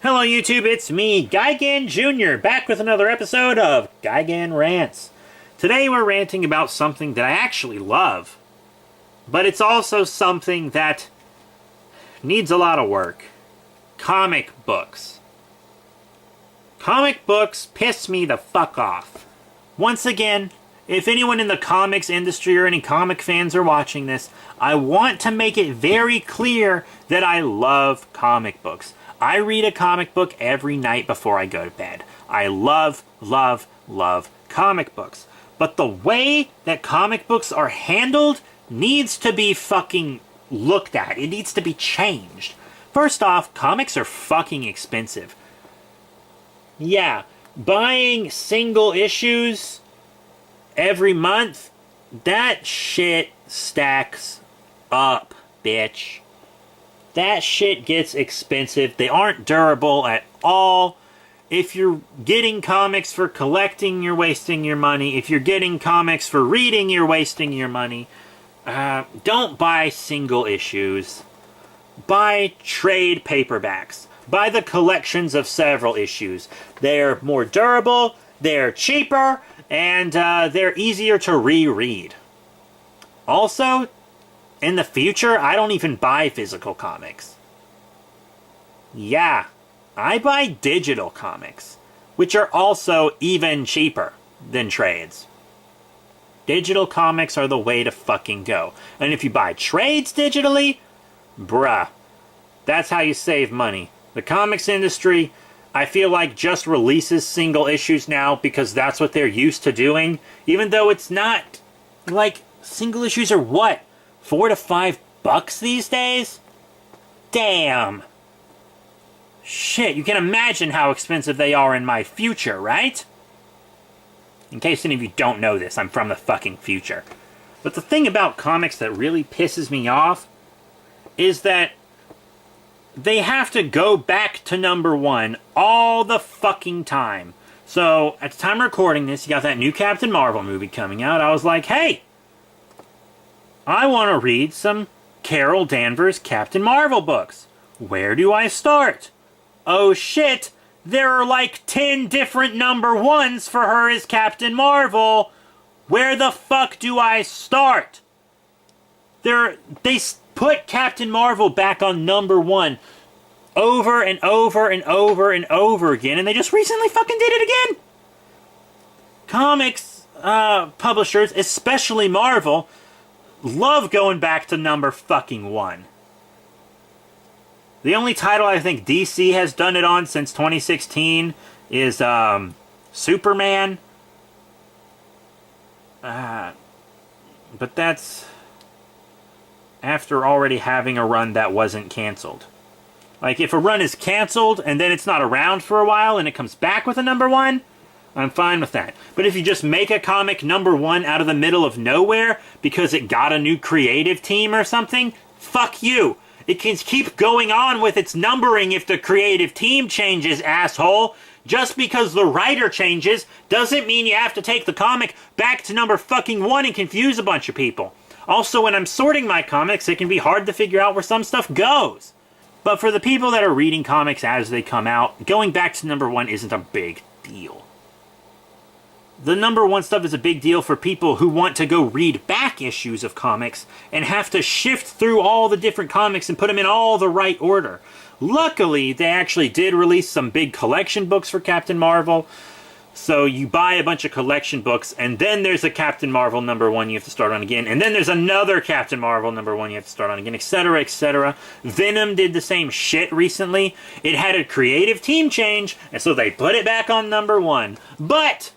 Hello YouTube, it's me, Gigan Jr., back with another episode of Gigan Rants. Today we're ranting about something that I actually love, but it's also something that needs a lot of work. Comic books. Comic books piss me the fuck off. Once again, if anyone in the comics industry or any comic fans are watching this, I want to make it very clear that I love comic books. I read a comic book every night before I go to bed. I love comic books. But the way that comic books are handled needs to be fucking looked at. It needs to be changed. First off, comics are fucking expensive. Yeah, buying single issues every month, that shit stacks up, bitch. That shit gets expensive. They aren't durable at all. If you're getting comics for collecting, you're wasting your money. If you're getting comics for reading, you're wasting your money. Don't buy single issues. Buy trade paperbacks. Buy the collections of several issues. They're more durable, they're cheaper, and they're easier to reread. Also, in the future, I don't even buy physical comics. Yeah, I buy digital comics, which are also even cheaper than trades. Digital comics are the way to fucking go. And if you buy trades digitally, bruh, that's how you save money. The comics industry, I feel like, just releases single issues now because that's what they're used to doing. Even though it's not, like, single issues are what? $4 to $5 these days? Damn. Shit, you can imagine how expensive they are in my future, right? In case any of you don't know this, I'm from the fucking future. But the thing about comics that really pisses me off is that they have to go back to #1 all the fucking time. So, at the time of recording this, you got that new Captain Marvel movie coming out. I was like, hey, I want to read some Carol Danvers Captain Marvel books. Where do I start? Oh shit, there are like 10 different #1s for her as Captain Marvel. Where the fuck do I start? They put Captain Marvel back on #1 over and over and over and over again, and they just recently fucking did it again. Comics publishers, especially Marvel, love going back to #1. The only title I think DC has done it on since 2016 is Superman. But that's after already having a run that wasn't canceled. Like, if a run is canceled and then it's not around for a while and it comes back with a #1, I'm fine with that. But if you just make a comic #1 out of the middle of nowhere because it got a new creative team or something, fuck you. It can keep going on with its numbering if the creative team changes, asshole. Just because the writer changes doesn't mean you have to take the comic back to #1 and confuse a bunch of people. Also, when I'm sorting my comics, it can be hard to figure out where some stuff goes. But for the people that are reading comics as they come out, going back to #1 isn't a big deal. The #1 stuff is a big deal for people who want to go read back issues of comics and have to shift through all the different comics and put them in all the right order. Luckily, they actually did release some big collection books for Captain Marvel. So you buy a bunch of collection books, and then there's a Captain Marvel #1 you have to start on again, and then there's another Captain Marvel #1 you have to start on again, etc., etc. Venom did the same shit recently. It had a creative team change, and so they put it back on #1. But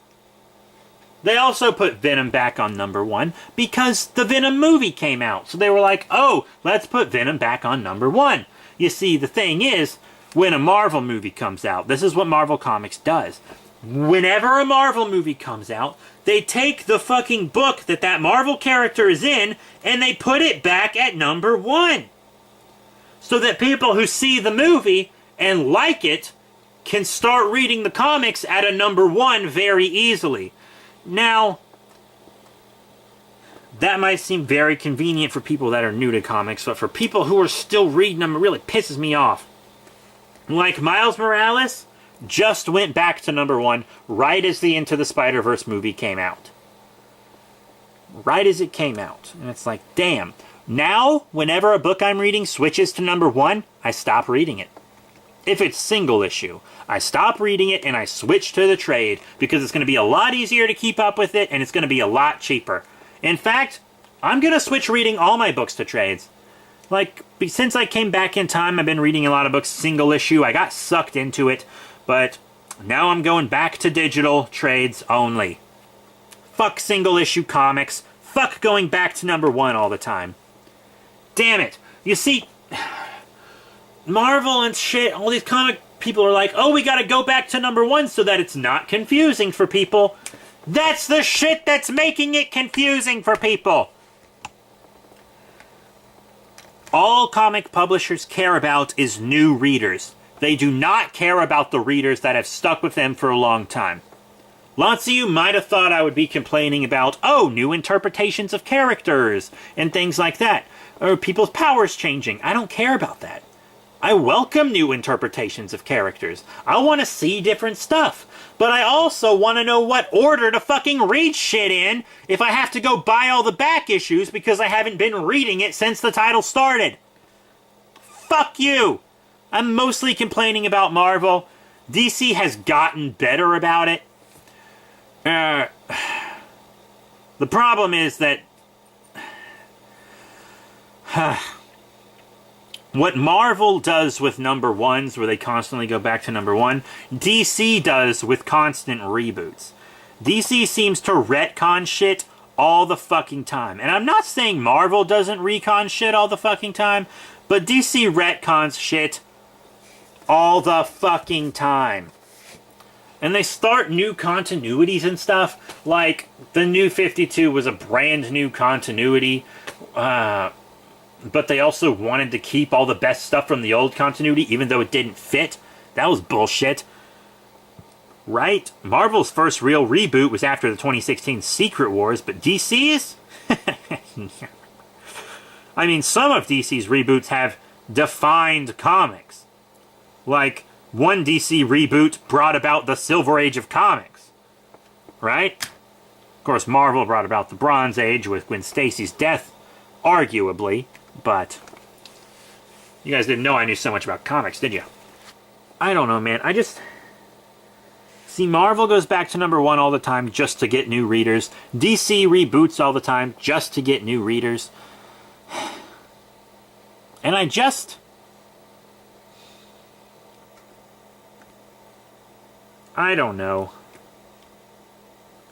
they also put Venom back on #1 because the Venom movie came out. So they were like, oh, let's put Venom back on #1. You see, the thing is, when a Marvel movie comes out, this is what Marvel Comics does. Whenever a Marvel movie comes out, they take the fucking book that Marvel character is in, and they put it back at #1. So that people who see the movie and like it can start reading the comics at a #1 very easily. Now, that might seem very convenient for people that are new to comics, but for people who are still reading them, it really pisses me off. Like, Miles Morales just went back to #1 right as the Into the Spider-Verse movie came out. Right as it came out. And it's like, damn. Now, whenever a book I'm reading switches to #1, I stop reading it. If it's single issue, I stop reading it and I switch to the trade because it's going to be a lot easier to keep up with it and it's going to be a lot cheaper. In fact, I'm going to switch reading all my books to trades. Like, since I came back in time, I've been reading a lot of books single issue. I got sucked into it, but now I'm going back to digital trades only. Fuck single issue comics. Fuck going back to #1 all the time. Damn it. You see, Marvel and shit, all these comic people are like, oh, we gotta go back to #1 so that it's not confusing for people. That's the shit that's making it confusing for people. All comic publishers care about is new readers. They do not care about the readers that have stuck with them for a long time. Lots of you might have thought I would be complaining about, oh, new interpretations of characters and things like that. Or people's powers changing. I don't care about that. I welcome new interpretations of characters. I want to see different stuff. But I also want to know what order to fucking read shit in if I have to go buy all the back issues because I haven't been reading it since the title started. Fuck you! I'm mostly complaining about Marvel. DC has gotten better about it. The problem is that what Marvel does with #1s, where they constantly go back to #1, DC does with constant reboots. DC seems to retcon shit all the fucking time. And I'm not saying Marvel doesn't recon shit all the fucking time, but DC retcons shit all the fucking time. And they start new continuities and stuff, like the New 52 was a brand new continuity, but they also wanted to keep all the best stuff from the old continuity, even though it didn't fit. That was bullshit. Right? Marvel's first real reboot was after the 2016 Secret Wars, but DC's? I mean, some of DC's reboots have defined comics. Like, one DC reboot brought about the Silver Age of comics. Right? Of course, Marvel brought about the Bronze Age with Gwen Stacy's death, arguably. But you guys didn't know I knew so much about comics, did you? I don't know, man. I just... See, Marvel goes back to #1 all the time just to get new readers. DC reboots all the time just to get new readers. And I just... I don't know.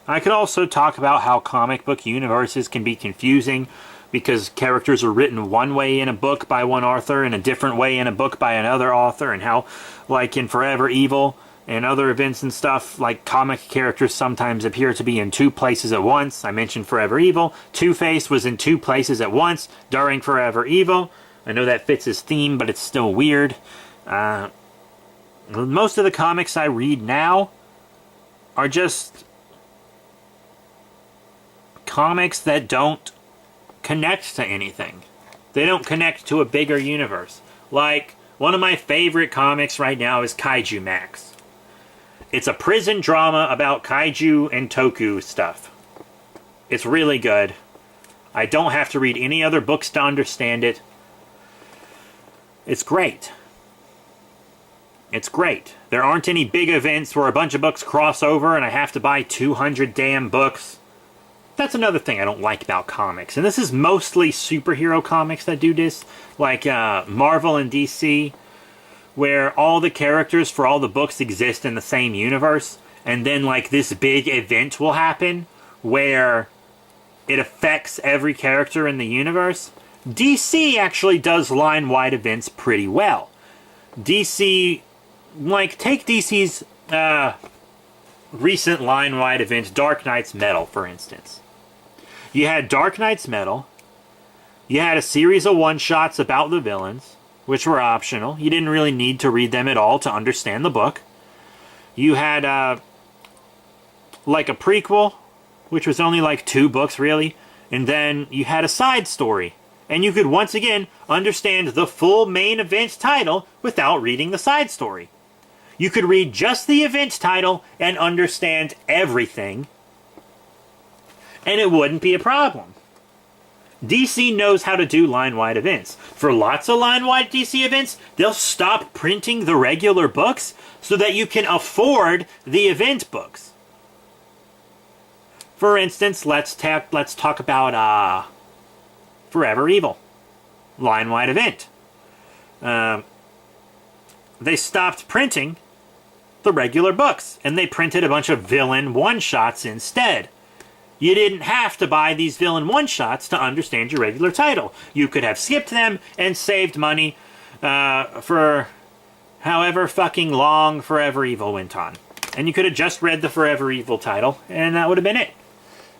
I could also talk about how comic book universes can be confusing because characters are written one way in a book by one author and a different way in a book by another author, and how, like in Forever Evil and other events and stuff, like comic characters sometimes appear to be in two places at once. I mentioned Forever Evil. Two-Face was in two places at once during Forever Evil. I know that fits his theme, but it's still weird. Most of the comics I read now are just comics that don't connect to anything. They don't connect to a bigger universe. Like, one of my favorite comics right now is Kaiju Max. It's a prison drama about kaiju and toku stuff. It's really good. I don't have to read any other books to understand it. It's great. It's great. There aren't any big events where a bunch of books cross over and I have to buy 200 damn books. That's another thing I don't like about comics. And this is mostly superhero comics that do this. Like Marvel and DC, where all the characters for all the books exist in the same universe. And then like this big event will happen where it affects every character in the universe. DC actually does line-wide events pretty well. DC... Like, take DC's recent line-wide event, Dark Knight's Metal, for instance. You had Dark Knight's Metal. You had a series of one-shots about the villains, which were optional. You didn't really need to read them at all to understand the book. You had, like, a prequel, which was only, like, 2 books, really. And then you had a side story. And you could once again understand the full main event title without reading the side story. You could read just the event title and understand everything, and it wouldn't be a problem. DC knows how to do line-wide events. For lots of line-wide DC events, they'll stop printing the regular books so that you can afford the event books. For instance, let's talk about Forever Evil, line-wide event. They stopped printing the regular books, and they printed a bunch of villain one-shots instead. You didn't have to buy these villain one-shots to understand your regular title. You could have skipped them and saved money for however fucking long Forever Evil went on. And you could have just read the Forever Evil title, and that would have been it.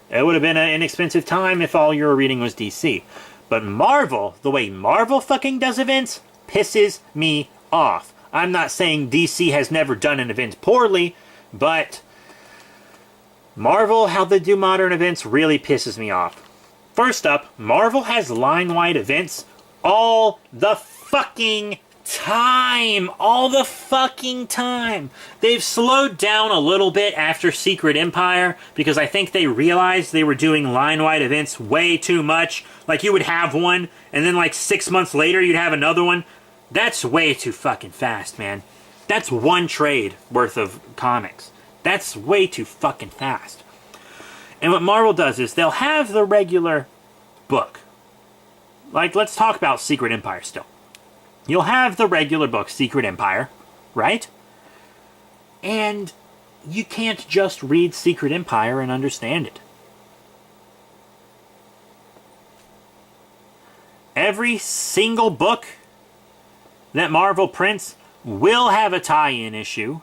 It would have been an inexpensive time if all you were reading was DC. But Marvel, the way Marvel fucking does events, pisses me off. I'm not saying DC has never done an event poorly, but Marvel, how they do modern events, really pisses me off. First up, Marvel has line-wide events all the fucking time. All the fucking time. They've slowed down a little bit after Secret Empire because I think they realized they were doing line-wide events way too much. Like, you would have one, and then like 6 months later you'd have another one. That's way too fucking fast, man. That's one trade worth of comics. That's way too fucking fast. And what Marvel does is they'll have the regular book. Like, let's talk about Secret Empire still. You'll have the regular book, Secret Empire, right? And you can't just read Secret Empire and understand it. Every single book that Marvel prints will have a tie-in issue,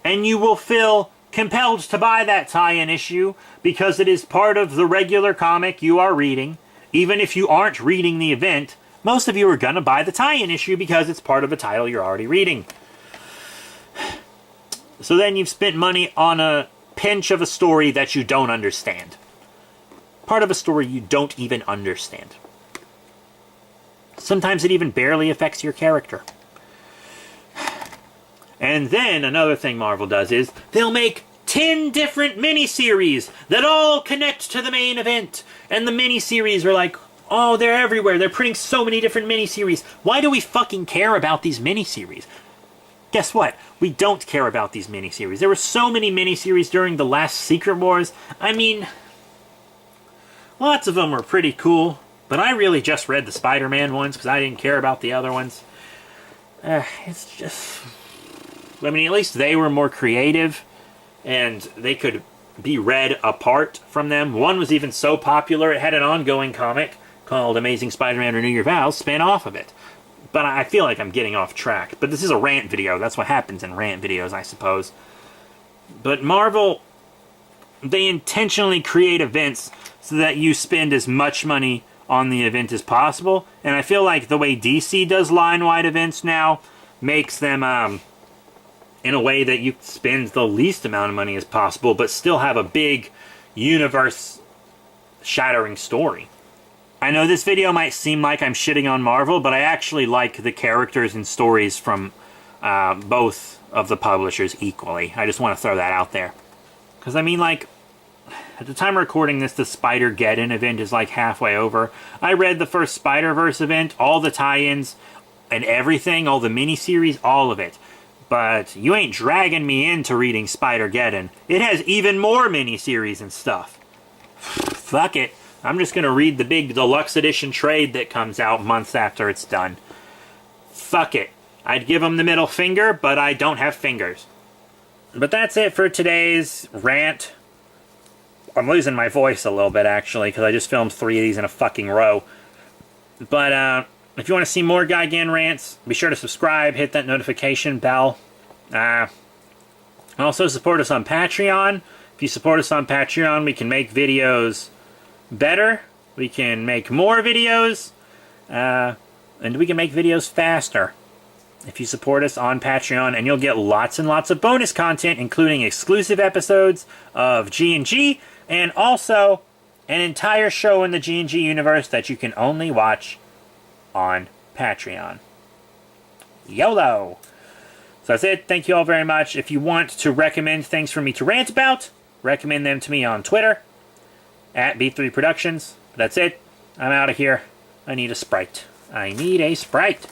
and you will feel compelled to buy that tie-in issue because it is part of the regular comic you are reading. Even if you aren't reading the event, most of you are going to buy the tie-in issue because it's part of a title you're already reading. So then you've spent money on a pinch of a story that you don't understand. Part of a story you don't even understand. Sometimes it even barely affects your character. And then another thing Marvel does is they'll make 10 different miniseries that all connect to the main event. And the miniseries are like, oh, they're everywhere. They're printing so many different miniseries. Why do we fucking care about these miniseries? Guess what? We don't care about these miniseries. There were so many miniseries during the last Secret Wars. I mean, lots of them were pretty cool. But I really just read the Spider-Man ones because I didn't care about the other ones. It's just... I mean, at least they were more creative, and they could be read apart from them. One was even so popular, it had an ongoing comic called Amazing Spider-Man Renew Your Vows, spin off of it. But I feel like I'm getting off track. But this is a rant video. That's what happens in rant videos, I suppose. But Marvel, they intentionally create events so that you spend as much money on the event as possible. And I feel like the way DC does line-wide events now makes them... in a way that you spend the least amount of money as possible, but still have a big universe-shattering story. I know this video might seem like I'm shitting on Marvel, but I actually like the characters and stories from both of the publishers equally. I just want to throw that out there. Because, I mean, like, at the time of recording this, the Spider-Geddon event is like halfway over. I read the first Spider-Verse event, all the tie-ins, and everything, all the miniseries, all of it. But you ain't dragging me into reading Spider-Geddon. It has even more miniseries and stuff. Fuck it. I'm just going to read the big deluxe edition trade that comes out months after it's done. Fuck it. I'd give them the middle finger, but I don't have fingers. But that's it for today's rant. I'm losing my voice a little bit, actually, because I just filmed 3 of these in a fucking row. But, if you want to see more Gigan rants, be sure to subscribe, hit that notification bell. Also support us on Patreon. If you support us on Patreon, we can make videos better. We can make more videos. And we can make videos faster. If you support us on Patreon, and you'll get lots and lots of bonus content, including exclusive episodes of G&G, and also an entire show in the G&G universe that you can only watch on Patreon. YOLO! So that's it. Thank you all very much. If you want to recommend things for me to rant about, recommend them to me on Twitter, at B3 Productions. That's it. I'm out of here. I need a Sprite. I need a Sprite.